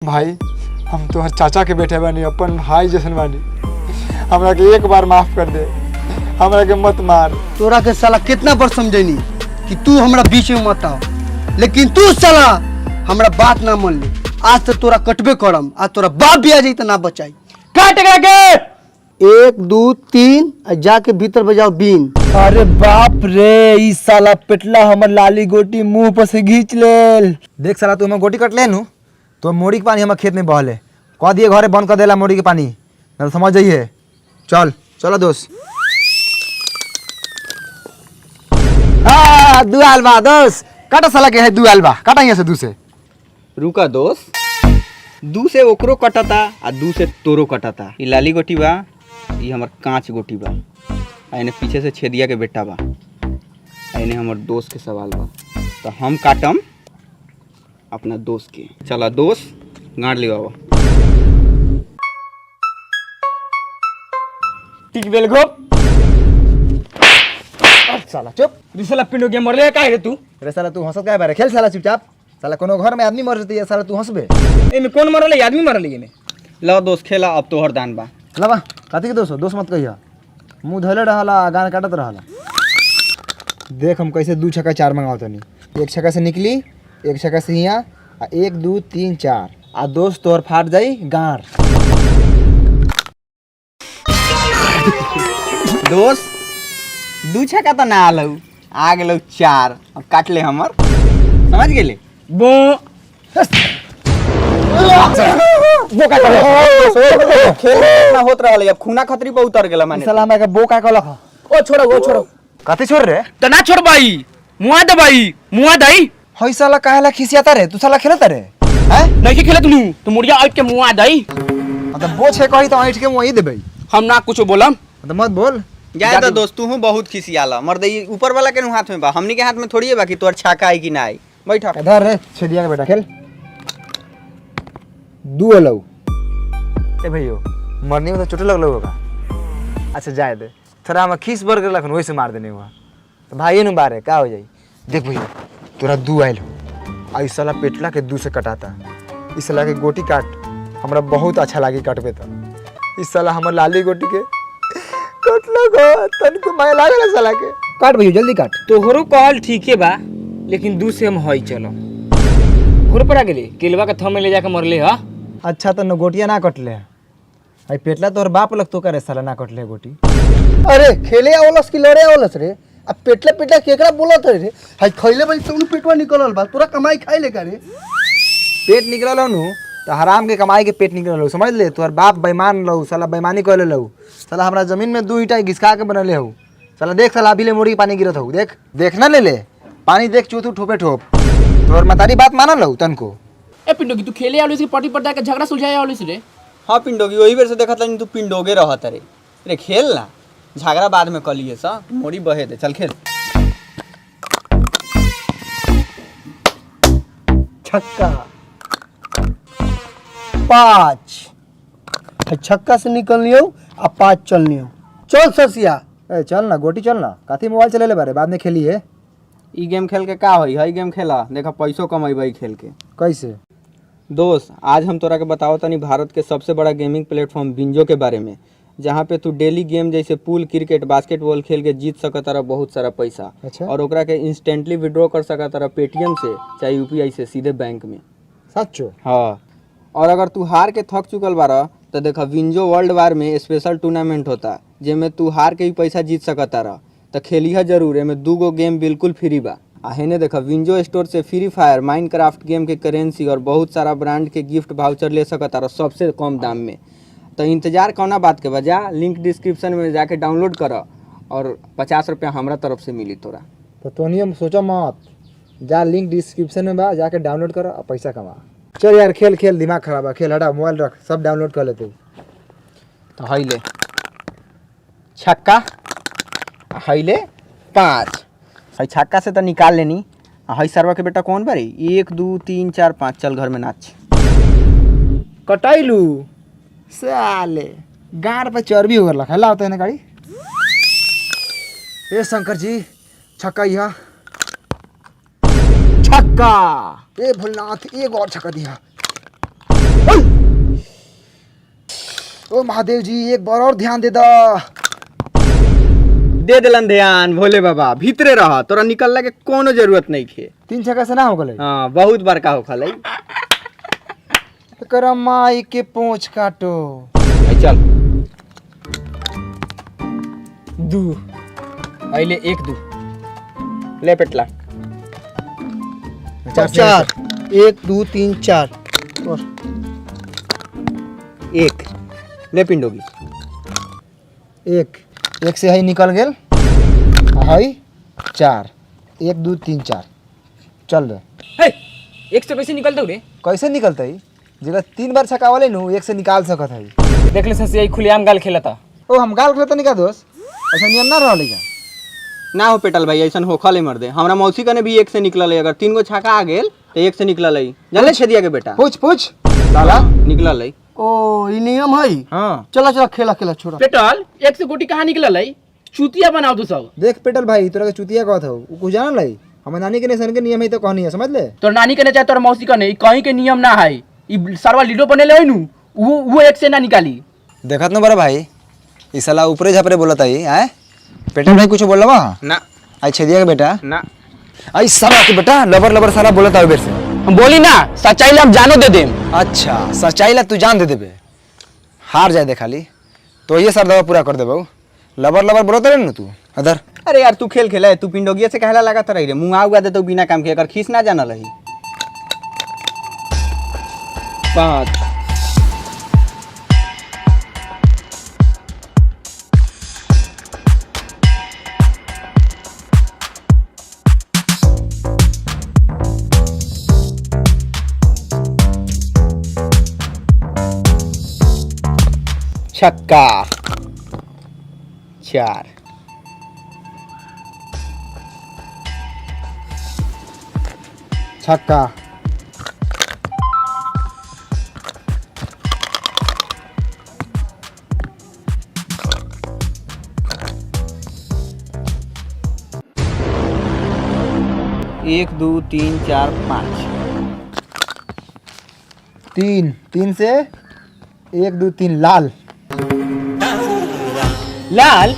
भाई हम तो चाचा के बेटे बानी, अपन भाई जैसन बानी, हमरा के एक बार माफ कर दे, हमरा के मत मार। तोरा के साला कितना बार समझैनी कि तू हमरा बीच में मत आओ, लेकिन तू साला हमरा बात ना मान ले। आज तो तोरा कटबे करम, आज तोरा बाप भी आ जाई तो ना बचाई। काट के 1 2 3 जाके भीतर बजाओ बीन। अरे बाप रे, ई साला पेटला हमर लाली गोटी मुंह पर से घींच लेल। देख साला तू हमर गोटी कट ले नु तो मोड़ी के पानी हमर खेत में बहले, कह दिए घरे बंद कर देला मोड़ी के पानी, ना समझ जाइए। चल चलो दोस्त। हाँ दुआल बा दोस्त, काटा साला के है दुआल बा, काटा यहाँ से दू से। रुका दोस्त, दू से ओकरो कटता आ दू से तोरो कटता। ई लाली गोटी बा, ई हमर कांच गोटी बा, आ इने पीछे से छेदिया के बेटा बा, आ इने हमर दोस्त के सवाल बा। तो हम काटम अपना दोस्त के। चला दोस्त गाड़ लिया बाबा। टिक बेल गो साला चुप। तू साला पिंडो के मरले काहे रे तू? अरे साला तू हंसत काहे बारे? खेल साला चुपचाप। साला कोनो घर में आदमी मर जती है, साला तू हंसबे? एमे कौन मरले? आदमी मरले एमे। लो दोस्त खेला, अब तोहर दान बा। लबा काती के दोस्त दोस्त मत कहिया, मुंह धोले रहला, गान काटत रहला। देख हम कैसे 2 छक्का 4 मंगाओ तनी। 1 छक्का से निकली, 1 छक्का से हिया, 1 2 3 4 आ दोस्त तोर फाट जाई गार। दोस्त 2 छक्का तो ना आलू, आ गेलौ 4। अब काट ले हमर, समझ गेले? बो वो का करे खेल ना होत रहल, अब खूना खतरी पे उतर गेला माने। साला हमरा के बो का कहलक? ओ छोड़ो वो छोड़ो। काती छोड़ रे? तो ना छोड़ भाई, मुआ दे भाई, मुआ दई। हई साला काहेला खिसियाता रे? तू साला खेलता रे? हैं? नहीं खेले तू, तो मुड़िया आइट के मुआ दई। मतलब बो छे कही तो ऐठ के वही देबे। हम ना कुछ बोलम, मतलब मत बोल। ज्यादा दोस्त तू हूँ बहुत खिसियाला मर्द, ई ऊपर वाला के हाथ में बा, हमनी के हाथ में थोड़ी है बाकी तोर छाका है कि ना आई। बैठा इधर रे छेदिया के बेटा खेल। 2 अलौ ए भैयो, मरनी में तो चोट लगलो होगा। अच्छा जाए दे, थोड़ा हम खीस बर गेलक वही से मार देने हुआ तो भाई नु बारे का हो जाई। देख भैया तोरा 2 आइल हो, आ इस साला पेटला के 2 से कटाता। इस साला के गोटी काट, हमरा बहुत अच्छा लागी काटबे त। इस साला हमर लाली गोटी के कटलो गो, तनको माय लागल साला के। काट भैया जल्दी काट। तोहरो कहल ठीके बा, लेकिन 2 से हम हई चलो। घर पर आ गेली, केलवा के थम में ले जाके मरले हा। अच्छा तो गोटिया ना कटले, आई पेटला तोर बाप लग तो करे साला ना कटले गोटी। अरे खेले आवलस कि लड़े आवलस रे? अब पेटला पेटला केकरा बोलत रे? हाय खइले बनी तो पेटवा निकलल बा, तोरा कमाई खाई ले का रे? पेट निकलल हो नु तो हराम के कमाई के पेट निकलल हो, समझ ले। तोर बाप बेईमान लहू, साला बेईमानी कर ले। साला हमरा जमीन में 2 ईंटा घिसका के बनले हो। साला देख साला अभी ले मोड़ी पानी गिरत हो, देख देख ना ले पानी देख, चूतू ठोपे ठोप। तोर मतारी बात मानल हो तनको। ए पिंडो की तू खेले आलू से पार्टी पर जाके झगड़ा सुलझाए आलू से रे? हाँ पिंडोगी, वही बेर से देखत लनी तू पिंडोगे रहत रे। रे खेल ना, झगड़ा बाद में कलिए सा, मोड़ी बहे दे। चल खेल। छक्का 5 छक्का से निकलनियो आ 5 चलनियो। चल ससिया ए चल ना गोटी चल ना, काथी मोबाइल चले ले बारे, बाद में खेली है। ई गेम खेल के का होई? हई गेम खेला, देखा पैसों कमाई खेल के। कैसे? दोस्त आज हम तोरा के बताओ तनी भारत के सबसे बड़ा गेमिंग प्लेटफॉर्म बिंजो के बारे में, जहाँ पे तू डेली गेम जैसे पूल, क्रिकेट, बास्केटबॉल खेल के जीत सकत रहा बहुत सारा पैसा। अच्छा। और ओकरा के इंस्टेंटली विड्रॉ कर सकत रहा पेटीएम से चाहे यूपीआई से सीधे बैंक में। सच्चो? हाँ, और अगर तू हार के थक चुकल बारा तो देखा विंजो वर्ल्ड वार में स्पेशल टूर्नामेंट होता, जेमे तू हार के ही पैसा जीत सकत रहा। तो खेलिया जरूर, एमे 2 गो गेम बिल्कुल फ्री बा। हेने देखा विंजो स्टोर से फ्री फायर, माइनक्राफ्ट गेम के करेंसी और बहुत सारा ब्रांड के गिफ्ट वाउचर ले सकता रहा सबसे कम दाम में। तो इंतजार कौना बात के बजा, लिंक डिस्क्रिप्शन में जाके डाउनलोड कर और 50 रुपया हमारा तरफ से मिली तोरा। तो तोनियम सोचो मत, जा लिंक डिस्क्रिप्शन में बा, जाके डाउनलोड कर और पैसा कमा। चल यार खेल खेल, दिमाग खराब है, खेल हटा मोबाइल रख, सब डाउनलोड कर लेते। तो हई ले छक्का, हई ले 5। हई छक्का से तो निकाल लेनी। हई सरवा के बेटा कौन बारी? 1 2 3 4 5। चल घर में नाच। कटाइलू साले गार पे चर्बी हो गया, हल्ला होता है ना गाड़ी। ए शंकर जी छक्का यह छक्का। ए भोलनाथ एक और छक्का दिया। ओ महादेव जी एक बार और ध्यान दे दा। दे दिलन ध्यान भोले बाबा, भीतरे रह, तोरा निकलने के कोनो जरूरत नहीं खे। 3 छक्का से ना हो गले। हाँ बहुत बड़का हो खलै। कर माई के पूंछ काटो। चल 2 अइले 1 2 ले पेटला 4 1 2 3 4 और 1 ले पिंडोगी। एक से हई निकल गेल। हई 4 1 2 3 4 चल रे। हे, एक से कैसे निकलते हो रे? कैसे निकलता है जगह 3 बार छक्का वाले नु एक से निकाल सकत है। देख ले ससी खुलेआम गाल खेलता। ओ हम गाल खेलता नहीं का दोस्त, ऐसा नियम ना रहले क्या? ना हो पेटल भाई, ऐसा हो खले मर दे। हमरा मौसी कने भी 1 से निकलल है, अगर 3 गो छक्का आ गेल तो 1 से निकलल है। जाने छेदिया के बेटा पूछ साला निकलल है। ओ ई नियम है। हाँ चला चला खेला खेला छोड़ा। पेटल एक से गोटी कहाँ निकलल है? चूतिया बनाओ तू सब। देख पेटल भाई तोरा के चुतिया कहत हो उ कुछ जान लाई। हमर नानी के नेशन के नियम है तो कहनी है, समझ ले। तोर नानी के ने चाहे तोर मौसी के ने, कहीं के नियम ना है। ई सरवा लीडो बनेले है नु, वो एक से ना निकाली। देखत न बड़ा भाई ई साला ऊपरे झापरे बोलत है। आए पेटल भाई कुछ बोलवा ना आई छेदिया के बेटा ना आई साला के बेटा लबर लबर साला बोलत है बेर से। हम बोली ना सच्चाई ले हम जानो दे देम। अच्छा सच्चाई ला तू जान दे देबे, हार जाए दे खाली तो ये सर दवा पूरा कर देबो। लबर लबर बोलत रहे न तू अदर। अरे यार तू खेल खेला है, तू पिंडोगिया से कहला लगा रही रे। मुंह आउगा दे तो बिना काम के, अगर खींच ना जाना रही। 5 छक्का 4 छक्का 1 2 3 4 5 3 से 1 2 3 लाल। लाल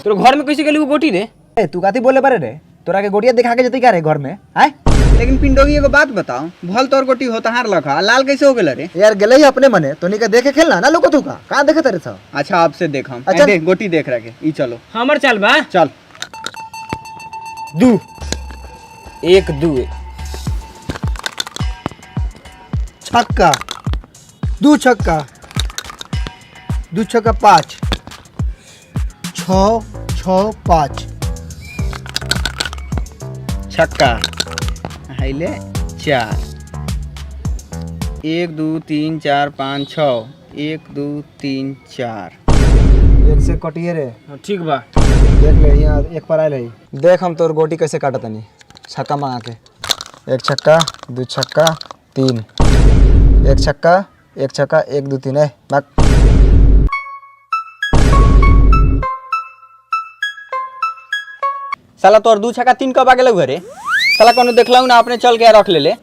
तोर घर में कैसे गेली वो गोटी रे? ए तू काती बोले बारे रे, तोरा के गोटिया दिखा के जती का रे घर में? आए लेकिन पिंडोगी एगो बात बताओ, भल तोर गोटी होता हार लखा, लाल कैसे हो गेल रे? यार गेले ही अपने मने तो नहीं का देखे खेलना ना लोको तू का कहां देखे तेरे सब। अच्छा आपसे देख हम अच्छा। देख गोटी देख रखे ई चलो हमर चल बा। चल 2 1 2 छक्का 2 छक्का 2 छक्का 5 6 6 5 छक्का हाइले 4 1 2 3 4 5 6 1 2 3 4 एक से कटिए रे। ठीक बा। देख ले यहाँ एक पर आयल है। देख हम तोर गोटी कैसे काटत नहीं छक्का मांगा के। 1 छक्का 2 छक्का 3 1 छक्का 1 2 3 है बाक। साला तोर 2 छक्का 3 कब आ गेलौ घरे? साला कोनो देखलौ ना, अपने चल के रख ले ले।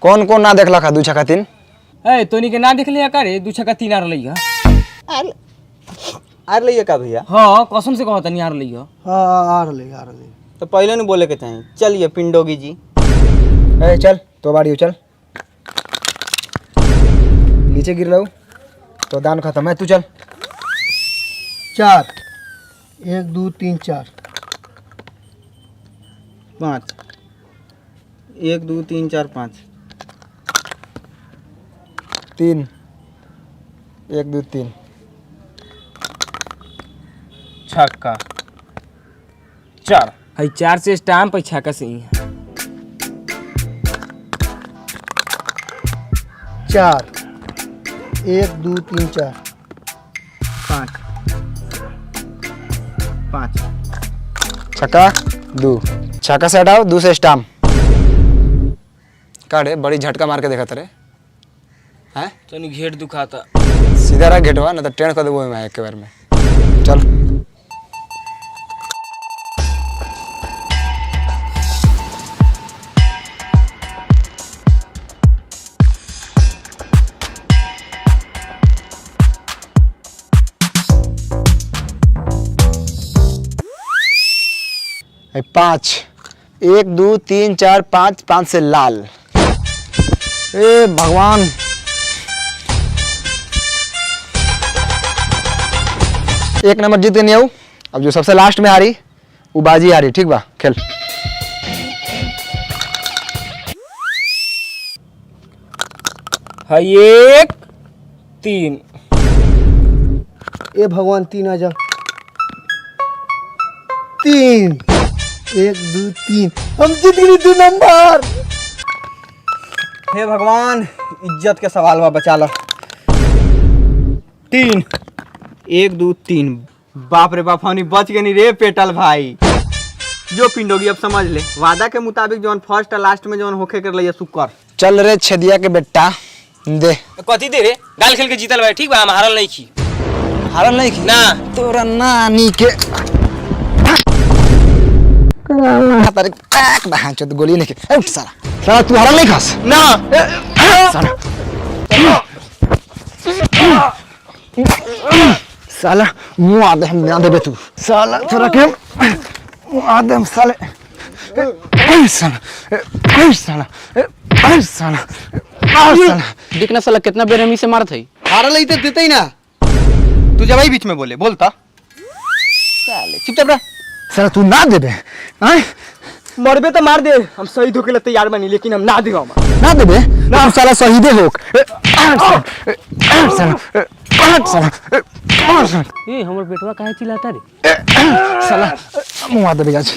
कौन कौन ना देखला खा 2 छक्का 3? ए तोनी के ना देख लिया का रे? 2 छक्का 3 आ रहलै है। आर लइए का भैया? हां कसम से कहत नहीं आ रहलै है। हाँ आ रही तो पहले नहीं बोले के चाहिए। चलिए पिंडोगी जी। ए चल तो बाड़ी चल नीचे गिर लो तो दान खत्म है। तू चल 4 1 2 3 4 5 1 2 3 4 5 3 1 2 3 छक्का 4 है 4 से स्टाम्प है, छक्का से ही 4 1 2 3 4 5 5 छक्का 2 छक्का से हटाओ 2 से स्टाम्प काटे। बड़ी झटका मार के देखा तेरे हैं तोनी घेर दुखाता। सीधा रहा गेटवा ना तो ट्रेन कर देबो मैं एक बार में। चल ए, 5 1 2 3 4 5 5 से लाल। ए भगवान एक नंबर जीत के नहीं आऊ। अब जो सबसे लास्ट में हारी वो बाजी हारी। ठीक बा खेल। है 1 3 ए भगवान 3 आ जा। 3 1 2 3 हम जीत गए 2 नंबर। हे भगवान इज्जत के सवाल बा बचा लो। 3 1 2 3 बाप रे बाप हमनी बच गए नहीं रे पेटल भाई। जो पिंडोगी अब समझ ले वादा के मुताबिक जौन फर्स्ट लास्ट में जौन होखे कर लिया सुकर। चल रे छदिया के बेटा दे। कथी दे रे गाल खेल के जीतल भाई ठीक बा हम हारल नहीं की हारल नहीं की ना तोरा नानी के तारे पैक बहन चोद गोली नहीं के। उठ साला साला तू हारल नहीं खास ना साला साला मुंह आदे हम ना देबे तू साला तोरा के मुंह आदे हम साले ए साला ए साला ए साला देखना साला कितना बेरहमी से मारत है। हारल ही तो देते ही ना। तू जब बीच में बोले बोलता साले चुपचाप रह। साला तू ना देबे हैं मरबे तो मार दे हम शहीद होके लिए तैयार बनी लेकिन हम ना देगा ना देबे ना तू साला शहीदे होक साला ए हमर बेटवा काहे चिल्लाता रे? साला मुंह आ देबे आज।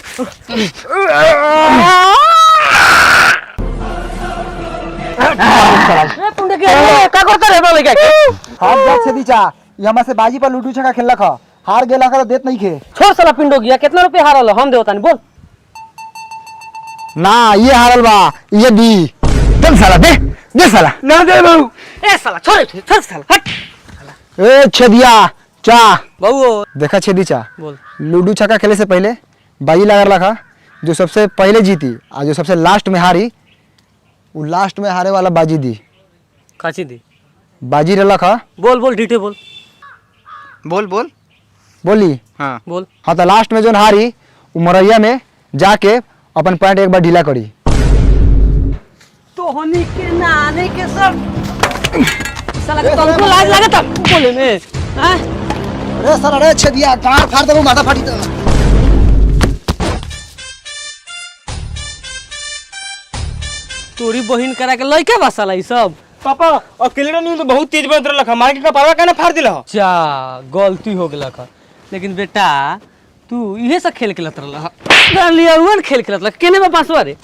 ए पुंडे के का करता रे बाबा के? हाथ जात से दीचा ये हमरा से बाजी पर लूडू छक्का खेललक ह हार गेला का तो देत नहीं खे। छोड़ साला पिंडो गया कितना रुपए हारल हम देवतानी बोल। ना ये हारल बा ये दी। चल साला दे साला ना दे बाबू। ए साला छोड़ साला हट। ए छदिया चा बाबू देखा छेदी चा बोल। लूडो छक्का खेले से पहले बाजी लगा रखा जो सबसे पहले जीती और जो सबसे लास्ट में हारी वो लास्ट में हारे वाला बाजी दी। काची दी बाजी रखा बोल बोल डीटे बोल बोल बोल बोली हाँ बोल। हाँ तो लास्ट में जो हारी वो मरैया में जाके अपन पैंट एक बार ढीला करी। तो होनी के नाने के सब साला के तुमको लाज लागत बोले में हैं? अरे साला रे छदिया टार फाड़ देबो माथा फाटी तो। तोरी बहिन करा के लइका बा साला ई सब। पापा अकेले नहीं तो बहुत तेज बंद रखा मार के कपावा कहना फाड़ दिला जा गलती हो गेला का। लेकिन बेटा तू इहे सब खेल के लत रहला। लिया खेल के लत केने में पासवा रे